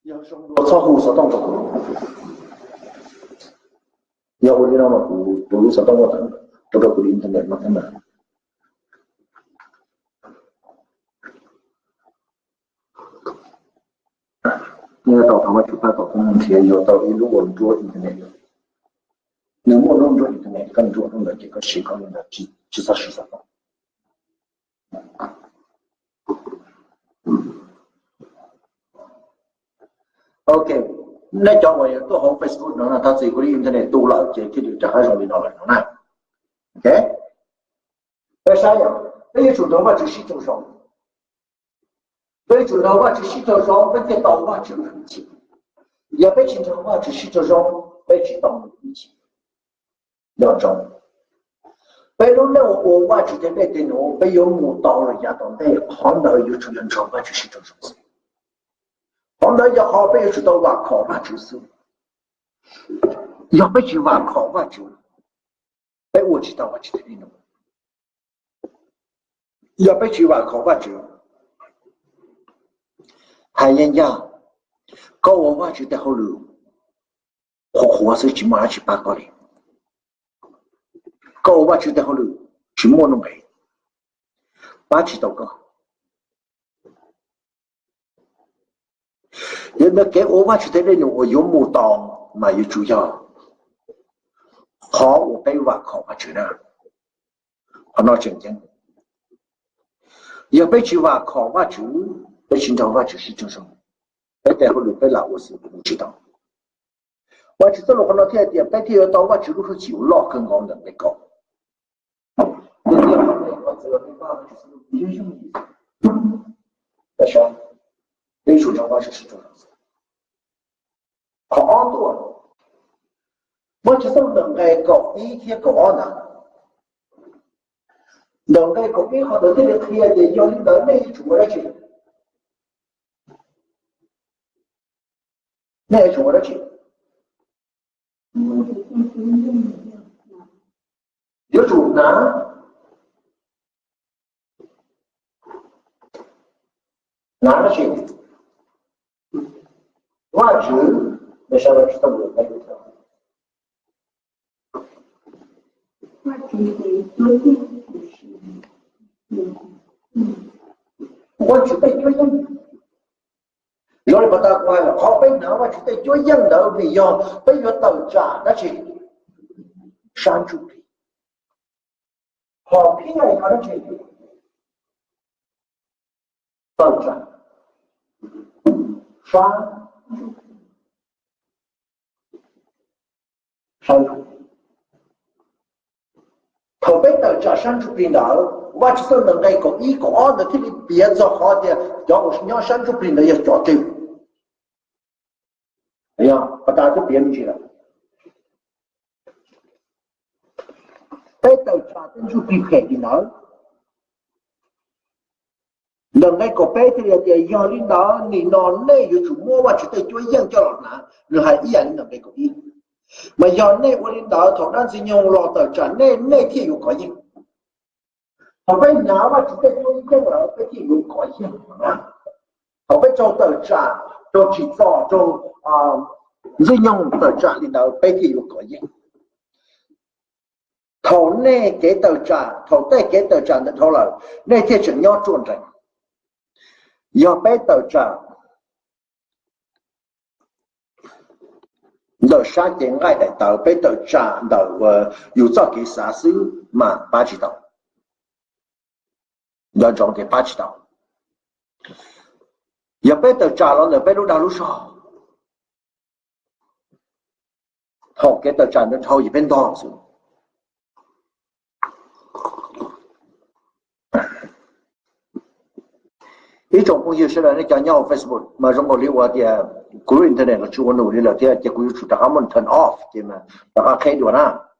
要上多超乎所当作的，要我让我不所当作的，这个不应该的嘛，他们。你要到他们去拍到公天，要到一路我们做internet，能不能做internet更注重的这个时间的知识市场。OK， 那讲我也做好 Facebook 呢，他自己个 internet 多了，这就还上领导了呢。OK， 那啥样？那主动话只是多少？所以主动话只是多少？不给导话只是几？也被经常话只是多少？被知道一起，要找。比如呢，我话只在那电脑被有木刀了，压到那行到有出现长话只是多少？行到也好被知道话考话只是，要被去话考话就，被我知道话只在电脑，要被去话考话就。还人家搞我话就在后头，活是去马去八个的，搞我话就在后头去摸弄来，八去到个，人家给我话就在那里，我有木刀，嘛有主要，好我被话考话去呢，好那正经，要被去话考话去。被寻找话就是正常，被带后头被拿我是不知道。我知道了，我那天的白天要到我知道是就老更高的那高。那天我知道那爸就是英雄意思，那啥，被寻找话就是正常。好多了，我知道能爱高一天高呢，能爱高一好多这个天的要领导那一出来去。那是我的钱，有主拿，拿了去，外值那上面知道我没有条，外值的多用就是，我只被这样。有人把它关了，好被拿我去对就样的不一样，被越到炸那是山猪皮，好偏要的去到炸山猪，头被到炸山猪皮了，我知道能够一个二的这里别着好的，要我是让山猪皮的也找对。哎呀，把大家别人去了。被到查证出被骗的呢，能那个白的的养领导，你那内有主摸我去对就养叫了呢，你还一样能那个一，嘛养内我领导头那是用老的这内天有可以，后被拿我去对就养了，白天有可以啊，后被找到这就去找就应用的这领导白天有可以。头内给到站，头带给到站的头了，那天正要做着，要摆到站，到啥点爱的到摆到站到有早给啥事嘛八知道，要装的八知道，要摆到站了，摆到大路上，头给到站的头一边多少？一种朋友是呢，你讲讲我 Facebook， 马上我离我的个人的那个主我努力了，这个有出他们 turn off 对吗？大家开掉啦。